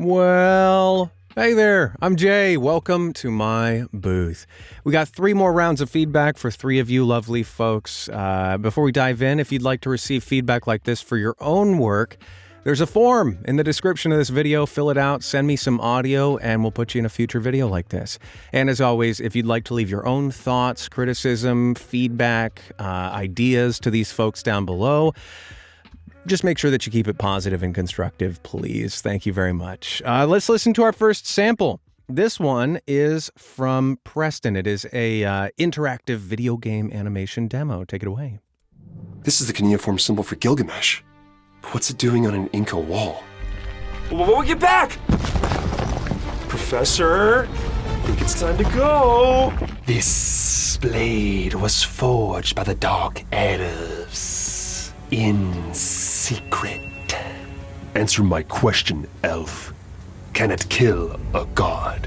Well, hey there, I'm Jay. Welcome to my booth. We got 3 more rounds of feedback for 3 of you lovely folks. Before we dive in, if you'd like to receive feedback like this for your own work, there's a form in the description of this video. Fill it out, send me some audio, and we'll put you in a future video like this. And as always, if you'd like to leave your own thoughts, criticism, feedback, ideas to these folks down below, just make sure that you keep it positive and constructive, please. Thank you very much. Let's listen to our first sample. This one is from Preston. It is a interactive video game animation demo. Take it away. This is the cuneiform symbol for Gilgamesh. But what's it doing on an Inca wall? We'll get back! Professor, I think it's time to go. This blade was forged by the Dark Elves in secret. Answer my question, elf. Can it kill a god?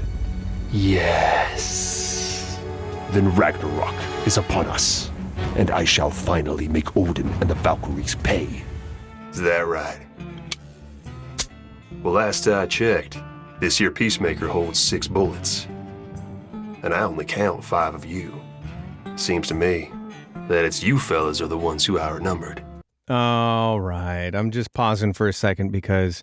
Yes. Then Ragnarok is upon us, and I shall finally make Odin and the Valkyries pay. Is that right? Well, last I checked, this here Peacemaker holds 6 bullets. And I only count 5 of you. Seems to me that it's you fellas are the ones who are outnumbered. All right. I'm just pausing for a second because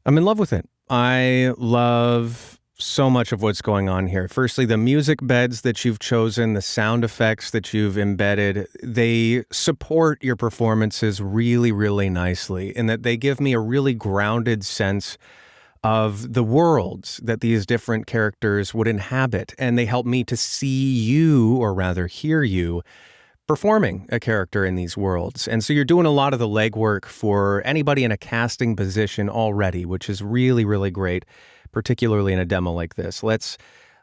I'm in love with it. I love so much of what's going on here. Firstly, the music beds that you've chosen, the sound effects that you've embedded, they support your performances really, really nicely in that they give me a really grounded sense of the worlds that these different characters would inhabit. And they help me to see you, or rather hear you, performing a character in these worlds. And so you're doing a lot of the legwork for anybody in a casting position already, which is really, really great, particularly in a demo like this. Let's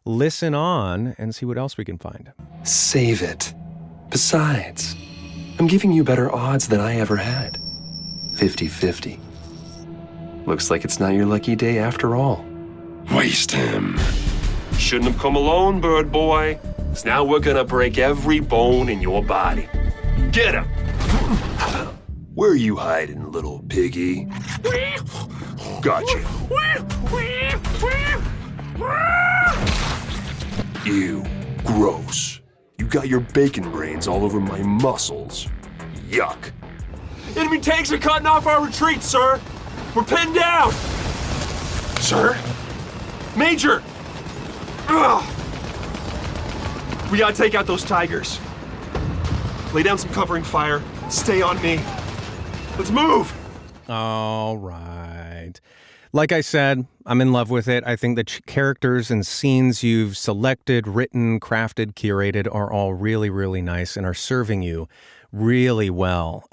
listen on and see what else we can find. Save it. Besides, I'm giving you better odds than I ever had. 50-50. Looks like it's not your lucky day after all. Waste him. Shouldn't have come alone, bird boy. 'Cause now we're gonna break every bone in your body. Get him! Where are you hiding, little piggy? Gotcha. Ew, gross. You got your bacon brains all over my muscles. Yuck. Enemy tanks are cutting off our retreat, sir. We're pinned down. Sir? Major! Ugh. We gotta take out those tigers. Lay down some covering fire. Stay on me. Let's move! All right. Like I said, I'm in love with it. I think the characters and scenes you've selected, written, crafted, curated are all really, really nice and are serving you really well.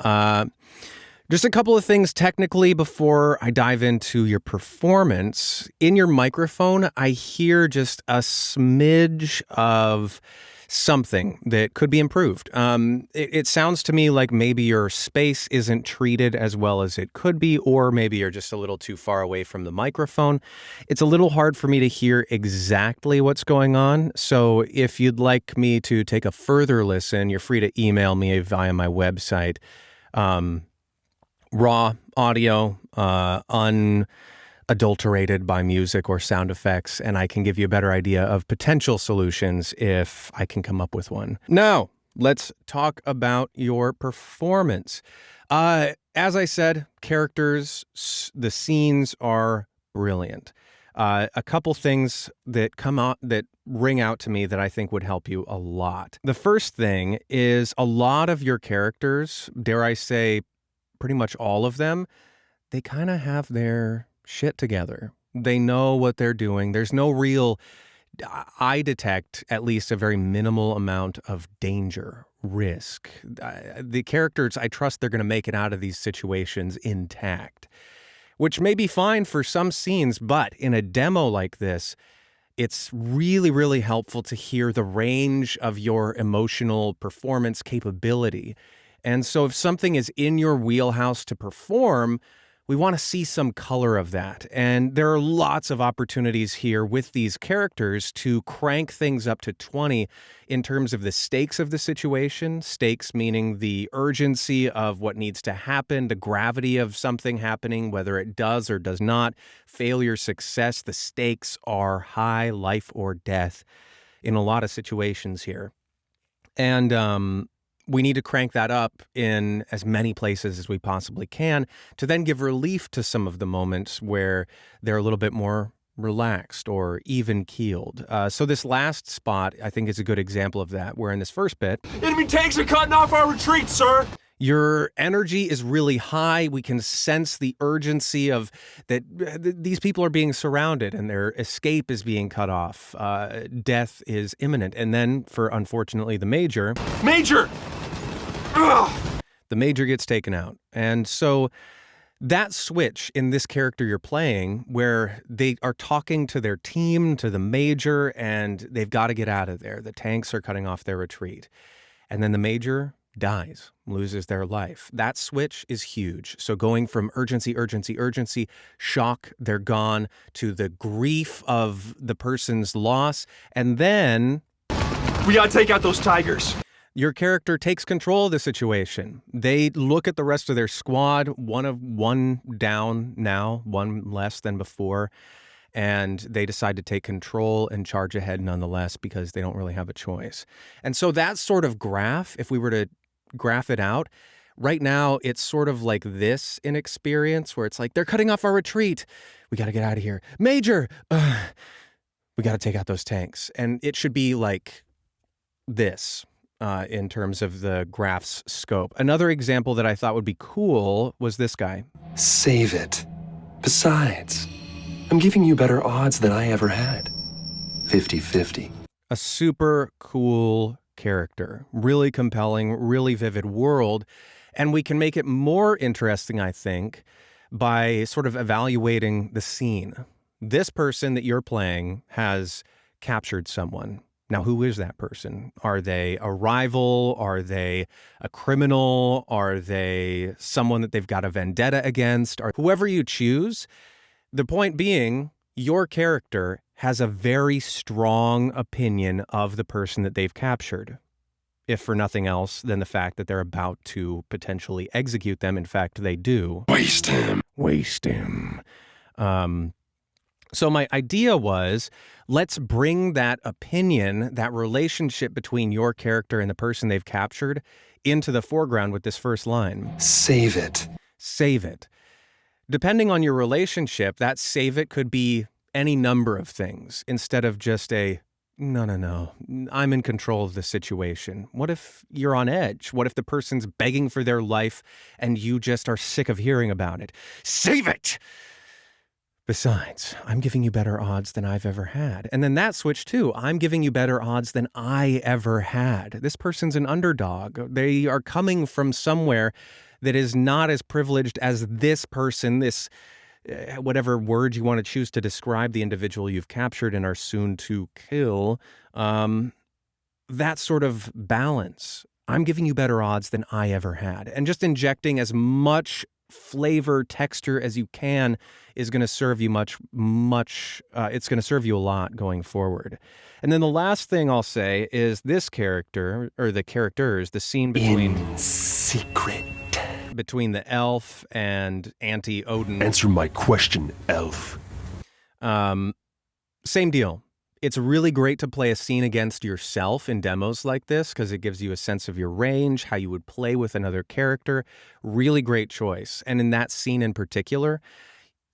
Just a couple of things technically before I dive into your performance. In your microphone, I hear just a smidge of something that could be improved. It sounds to me like maybe your space isn't treated as well as it could be, or maybe you're just a little too far away from the microphone. It's a little hard for me to hear exactly what's going on. So if you'd like me to take a further listen, you're free to email me via my website. Raw audio, unadulterated by music or sound effects, and I can give you a better idea of potential solutions if I can come up with one. Now, let's talk about your performance. As I said, characters, the scenes are brilliant. A couple things that come out that ring out to me that I think would help you a lot. The first thing is a lot of your characters, dare I say, pretty much all of them, they kind of have their shit together. They know what they're doing. There's no real, I detect at least a very minimal amount of danger, risk. The characters, I trust they're going to make it out of these situations intact, which may be fine for some scenes, but in a demo like this, it's really, really helpful to hear the range of your emotional performance capability. And so if something is in your wheelhouse to perform, we want to see some color of that. And there are lots of opportunities here with these characters to crank things up to 20 in terms of the stakes of the situation. Stakes meaning the urgency of what needs to happen, the gravity of something happening, whether it does or does not, failure, success. The stakes are high, life or death in a lot of situations here. And we need to crank that up in as many places as we possibly can to then give relief to some of the moments where they're a little bit more relaxed or even-keeled. So this last spot, I think, is a good example of that, where in this first bit, Enemy tanks are cutting off our retreat, sir! your energy is really high. We can sense the urgency of that these people are being surrounded and their escape is being cut off. Death is imminent. And then, for unfortunately the Major... Major! Ugh! The Major gets taken out. And so that switch in this character you're playing, where they are talking to their team, to the Major, and they've got to get out of there. The tanks are cutting off their retreat. And then the Major dies, loses their life. That switch is huge. So going from urgency, shock, they're gone, to the grief of the person's loss, and then... We gotta take out those tigers. Your character takes control of the situation. They look at the rest of their squad, one down now, one less than before, and they decide to take control and charge ahead nonetheless because they don't really have a choice. And so that sort of graph, if we were to graph it out, right now it's sort of like this in experience, where it's like, they're cutting off our retreat. We got to get out of here. Major, we got to take out those tanks. And it should be like this. In terms of the graph's scope. Another example that I thought would be cool was this guy. Save it. Besides, I'm giving you better odds than I ever had. 50-50. A super cool character. Really compelling, really vivid world. And we can make it more interesting, I think, by sort of evaluating the scene. This person that you're playing has captured someone. Now, who is that person? Are they a rival? Are they a criminal? Are they someone that they've got a vendetta against? Or whoever you choose, the point being, your character has a very strong opinion of the person that they've captured, if for nothing else than the fact that they're about to potentially execute them. In fact, they do. Waste him. So my idea was, let's bring that opinion, that relationship between your character and the person they've captured into the foreground with this first line. Save it. Save it. Depending on your relationship, that save it could be any number of things instead of just a, no, I'm in control of the situation. What if you're on edge? What if the person's begging for their life and you just are sick of hearing about it? Save it! Besides, I'm giving you better odds than I've ever had. And then that switch too. I'm giving you better odds than I ever had. This person's an underdog. They are coming from somewhere that is not as privileged as this person, this, whatever word you want to choose to describe the individual you've captured and are soon to kill. That sort of balance. I'm giving you better odds than I ever had. And just injecting as much flavor, texture as you can is going to serve you it's going to serve you a lot going forward. And then the last thing I'll say is this character, or the characters, the scene In secret. between the elf and Auntie Odin. Answer my question, elf. Same deal. It's really great to play a scene against yourself in demos like this because it gives you a sense of your range, how you would play with another character. Really great choice. And in that scene in particular,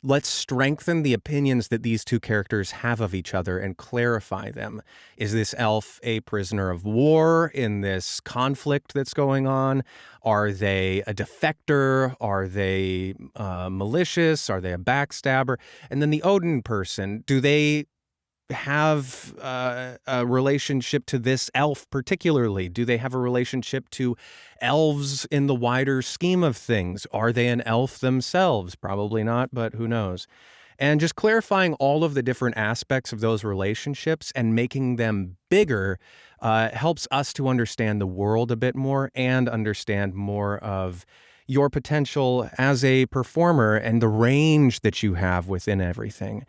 let's strengthen the opinions that these two characters have of each other and clarify them. Is this elf a prisoner of war in this conflict that's going on? Are they a defector? Are they malicious? Are they a backstabber? And then the Odin person, do they have a relationship to this elf particularly? Do they have a relationship to elves in the wider scheme of things? Are they an elf themselves? Probably not, but who knows? And just clarifying all of the different aspects of those relationships and making them bigger helps us to understand the world a bit more and understand more of your potential as a performer and the range that you have within everything.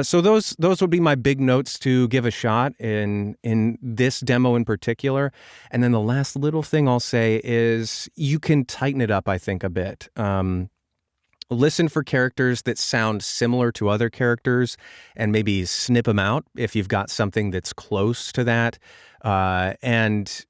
So those would be my big notes to give a shot in this demo in particular. And then the last little thing I'll say is you can tighten it up, I think, a bit. Listen for characters that sound similar to other characters and maybe snip them out if you've got something that's close to that. And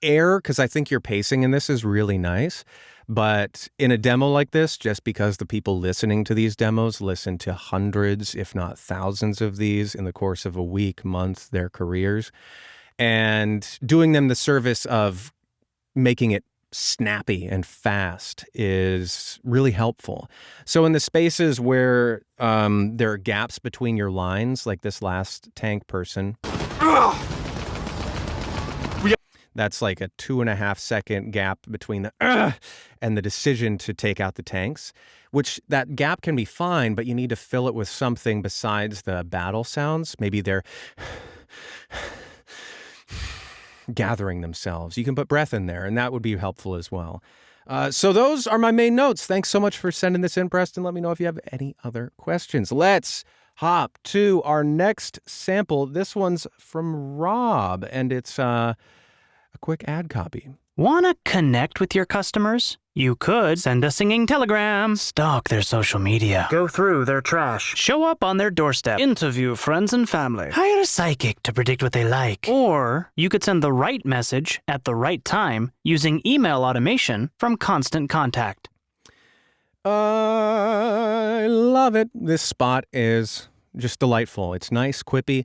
air, because I think your pacing in this is really nice. But in a demo like this, just because the people listening to these demos listen to hundreds, if not thousands of these in the course of a week, month, their careers, and doing them the service of making it snappy and fast is really helpful. So in the spaces where there are gaps between your lines, like this last tank person, that's like a 2.5 second gap between the and the decision to take out the tanks, which that gap can be fine, but you need to fill it with something besides the battle sounds. Maybe they're gathering themselves. You can put breath in there, and that would be helpful as well. So those are my main notes. Thanks so much for sending this in, Preston. Let me know if you have any other questions. Let's hop to our next sample. This one's from Rob, and it's a quick ad copy. Want to connect with your customers? You could send a singing telegram, stalk their social media, go through their trash, show up on their doorstep, interview friends and family, hire a psychic to predict what they like. Or you could send the right message at the right time using email automation from Constant Contact. I love it. This spot is just delightful. It's nice, quippy.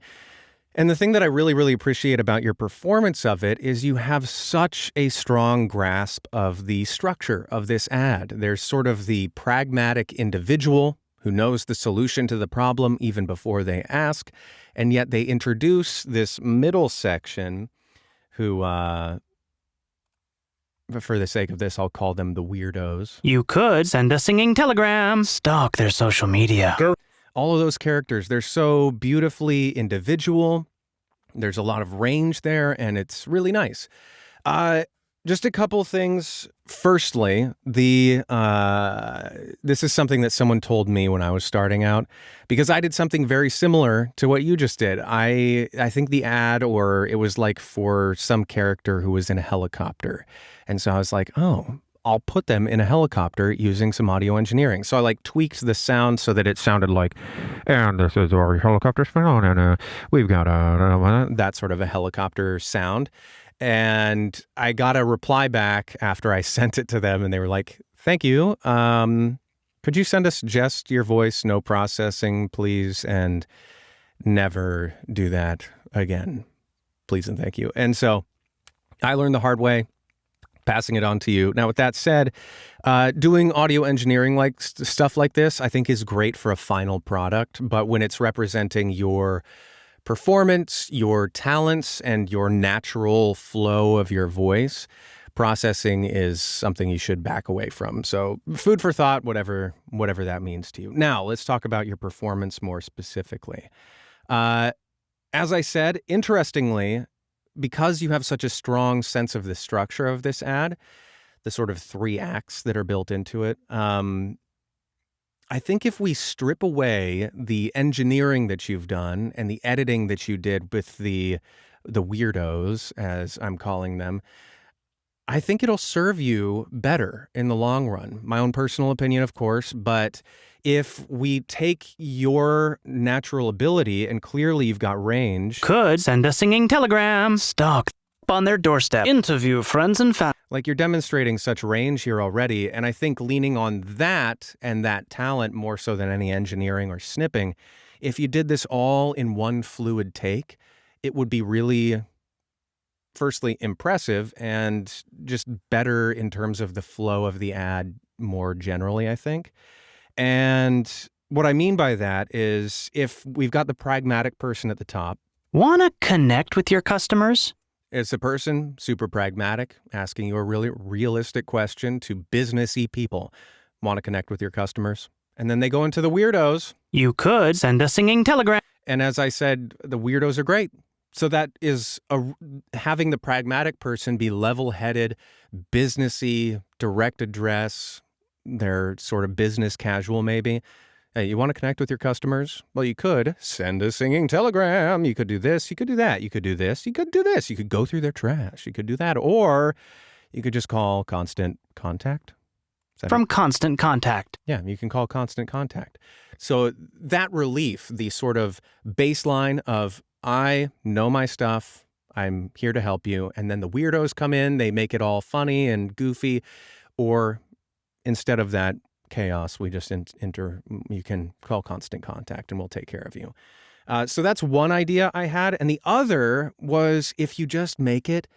And the thing that I really, really appreciate about your performance of it is you have such a strong grasp of the structure of this ad. There's sort of the pragmatic individual who knows the solution to the problem even before they ask, and yet they introduce this middle section who, but for the sake of this, I'll call them the weirdos. You could send a singing telegram, stalk their social media, go. All of those characters, they're so beautifully individual. There's a lot of range there, and it's really nice. Just a couple things. Firstly, this is something that someone told me when I was starting out, because I did something very similar to what you just did. I think the ad, or it was like for some character who was in a helicopter. And so I was like, oh, I'll put them in a helicopter using some audio engineering. So I like tweaked the sound so that it sounded like, and this is our helicopter spin, and we've got that sort of a helicopter sound. And I got a reply back after I sent it to them, and they were like, thank you. Could you send us just your voice, no processing, please, and never do that again, please and thank you. And so I learned the hard way, passing it on to you. Now, with that said, doing audio engineering like stuff like this, I think is great for a final product. But when it's representing your performance, your talents, and your natural flow of your voice, processing is something you should back away from. So food for thought, whatever that means to you. Now, let's talk about your performance more specifically. As I said, interestingly, because you have such a strong sense of the structure of this ad, the sort of 3 acts that are built into it, I think if we strip away the engineering that you've done and the editing that you did with the weirdos, as I'm calling them, I think it'll serve you better in the long run. My own personal opinion, of course, but if we take your natural ability, and clearly you've got range. Could send a singing telegram, stalk on their doorstep, interview friends and family. Like, you're demonstrating such range here already, and I think leaning on that and that talent more so than any engineering or snipping, if you did this all in one fluid take, it would be really, firstly, impressive and just better in terms of the flow of the ad more generally, I think. And what I mean by that is if we've got the pragmatic person at the top. Want to connect with your customers? It's a person, super pragmatic, asking you a really realistic question to businessy people. Want to connect with your customers? And then they go into the weirdos. You could send a singing telegram. And as I said, the weirdos are great. So that is having the pragmatic person be level-headed, businessy, direct address. They're sort of business casual, maybe. Hey, you want to connect with your customers? Well, you could send a singing telegram. You could do this. You could do that. You could do this. You could do this. You could go through their trash. You could do that. Or you could just call Constant Contact. From Constant Contact. Yeah, you can call Constant Contact. So that relief, the sort of baseline of, I know my stuff, I'm here to help you, and then the weirdos come in, they make it all funny and goofy, or instead of that chaos, we just you can call Constant Contact and we'll take care of you. So that's one idea I had. And the other was if you just make it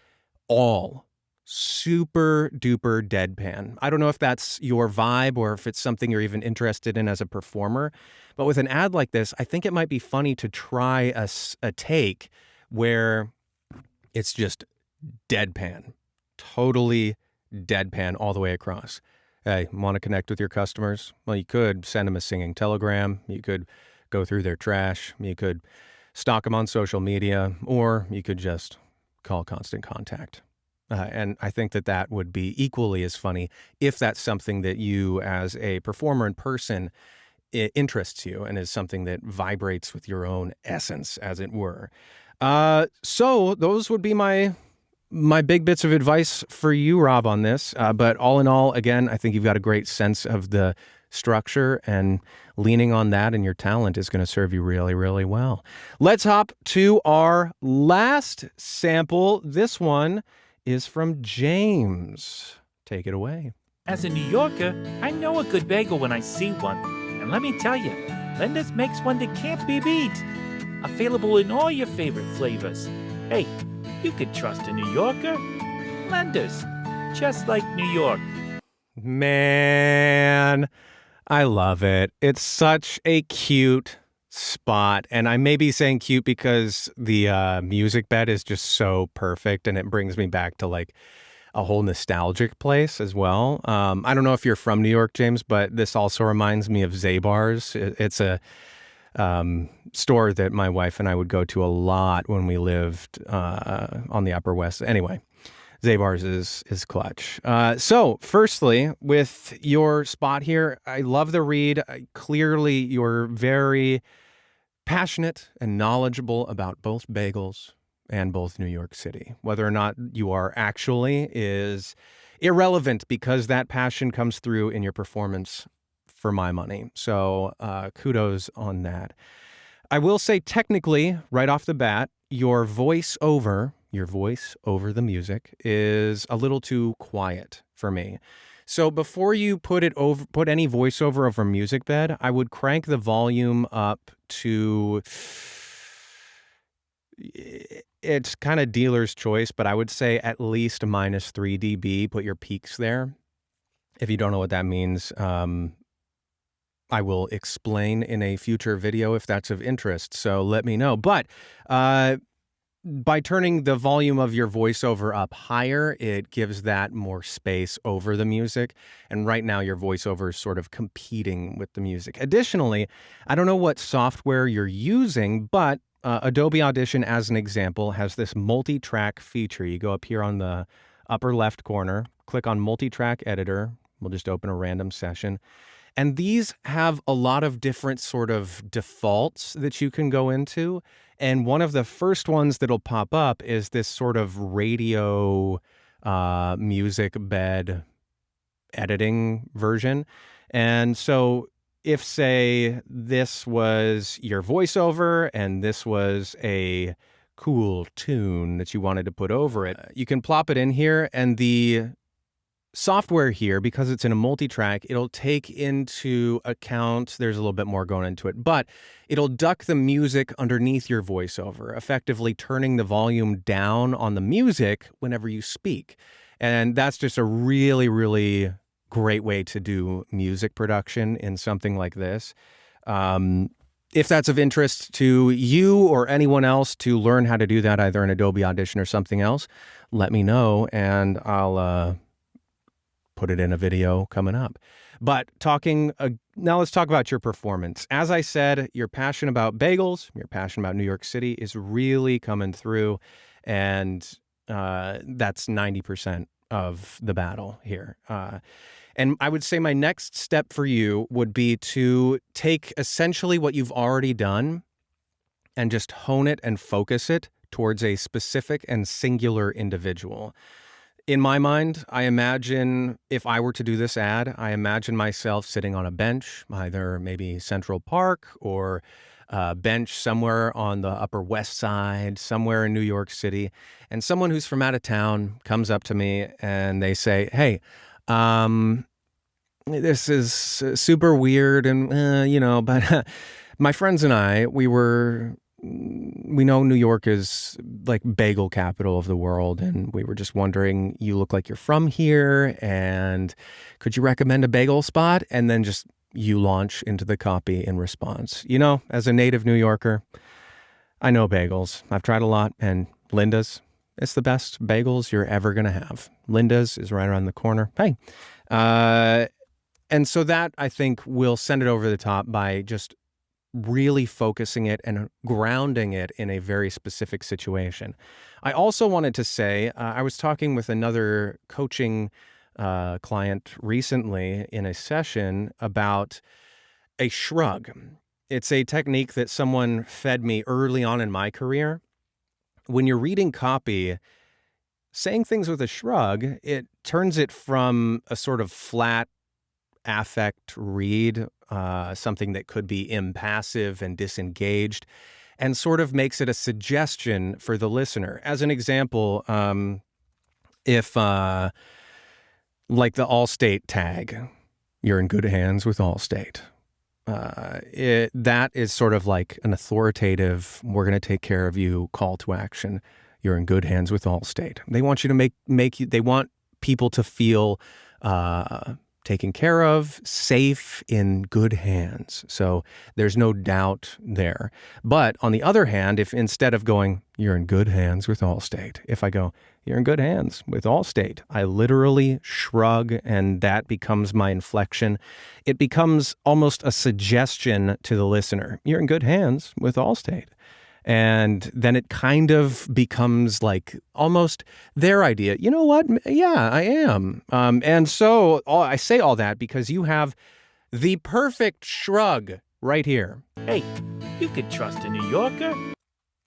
all super duper deadpan. I don't know if that's your vibe or if it's something you're even interested in as a performer, but with an ad like this, I think it might be funny to try a take where it's just deadpan, totally deadpan all the way across. Hey, want to connect with your customers? Well, you could send them a singing telegram. You could go through their trash. You could stalk them on social media, or you could just call Constant Contact. And I think that would be equally as funny if that's something that you as a performer in person interests you and is something that vibrates with your own essence, as it were. So those would be my big bits of advice for you, Rob, on this. But all in all, again, I think you've got a great sense of the structure, and leaning on that and your talent is going to serve you really, really well. Let's hop to our last sample. This one is from James. Take it away. As a New Yorker, I know a good bagel when I see one. And let me tell you, Linda's makes one that can't be beat. Available in all your favorite flavors. Hey, you could trust a New Yorker. Linda's, just like New York. Man, I love it. It's such a cute spot, and I may be saying cute because the music bed is just so perfect, and it brings me back to like a whole nostalgic place as well. I don't know if you're from New York, James, but this also reminds me of Zabar's. It's a store that my wife and I would go to a lot when we lived on the Upper West. Anyway, Zabar's is clutch. So firstly, with your spot here, I love the read. Clearly, you're very passionate and knowledgeable about both bagels and both New York City. Whether or not you are actually is irrelevant because that passion comes through in your performance for my money. So kudos on that. I will say technically, right off the bat, your voice over the music is a little too quiet for me. So before you put any voiceover over music bed, I would crank the volume up to, it's kind of dealer's choice, but I would say at least minus 3 dB, put your peaks there. If you don't know what that means, I will explain in a future video if that's of interest, so let me know. But by turning the volume of your voiceover up higher, it gives that more space over the music. And right now your voiceover is sort of competing with the music. Additionally, I don't know what software you're using, but Adobe Audition, as an example, has this multi-track feature. You go up here on the upper left corner, click on multi-track editor. We'll just open a random session. And these have a lot of different sort of defaults that you can go into. And one of the first ones that'll pop up is this sort of radio music bed editing version. And so if, say, this was your voiceover and this was a cool tune that you wanted to put over it, you can plop it in here, and the software here, because it's in a multi-track, it'll take into account, there's a little bit more going into it, but it'll duck the music underneath your voiceover, effectively turning the volume down on the music whenever you speak. And that's just a really, really great way to do music production in something like this. If that's of interest to you or anyone else to learn how to do that, either in Adobe Audition or something else, let me know, and I'll put it in a video coming up. But now let's talk about your performance. As I said, your passion about bagels, your passion about New York City is really coming through, and that's 90% of the battle here. And I would say my next step for you would be to take essentially what you've already done and just hone it and focus it towards a specific and singular individual. In my mind, I imagine if I were to do this ad, I imagine myself sitting on a bench, either maybe Central Park or a bench somewhere on the Upper West Side, somewhere in New York City, and someone who's from out of town comes up to me and they say, hey, this is super weird and, but my friends and I, we know New York is like bagel capital of the world, and we were just wondering, you look like you're from here, and could you recommend a bagel spot? And then just you launch into the copy in response. As a native New Yorker, I know bagels. I've tried a lot, and Linda's, it's the best bagels you're ever going to have. Linda's is right around the corner. Hey. And so that, I think, will send it over the top by just really focusing it and grounding it in a very specific situation. I also wanted to say, I was talking with another coaching client recently in a session about a shrug. It's a technique that someone fed me early on in my career. When you're reading copy, saying things with a shrug, it turns it from a sort of flat affect read, something that could be impassive and disengaged, and sort of makes it a suggestion for the listener. As an example, if like the Allstate tag, you're in good hands with Allstate. That is sort of like an authoritative, we're going to take care of you call to action. You're in good hands with Allstate. They want you to they want people to feel taken care of, safe, in good hands. So there's no doubt there. But on the other hand, if instead of going, you're in good hands with Allstate, if I go, you're in good hands with Allstate, I literally shrug, and that becomes my inflection. It becomes almost a suggestion to the listener. You're in good hands with Allstate. And then it kind of becomes like almost their idea. You know what? Yeah, I am. And so I say all that because you have the perfect shrug right here. Hey, you can trust a New Yorker.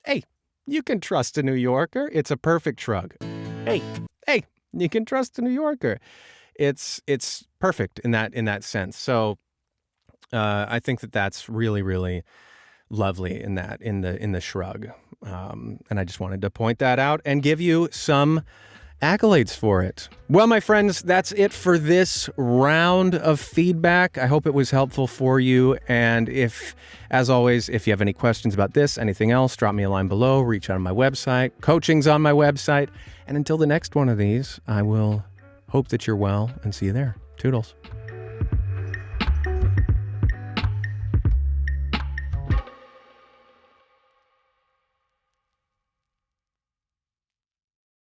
Hey, you can trust a New Yorker. It's a perfect shrug. Hey, you can trust a New Yorker. It's perfect in that sense. So I think that's really, really lovely in the shrug. And I just wanted to point that out and give you some accolades for it. Well, my friends, that's it for this round of feedback. I hope it was helpful for you. And as always, if you have any questions about this, anything else, drop me a line below, reach out on my website. Coaching's on my website. And until the next one of these, I will hope that you're well and see you there. Toodles.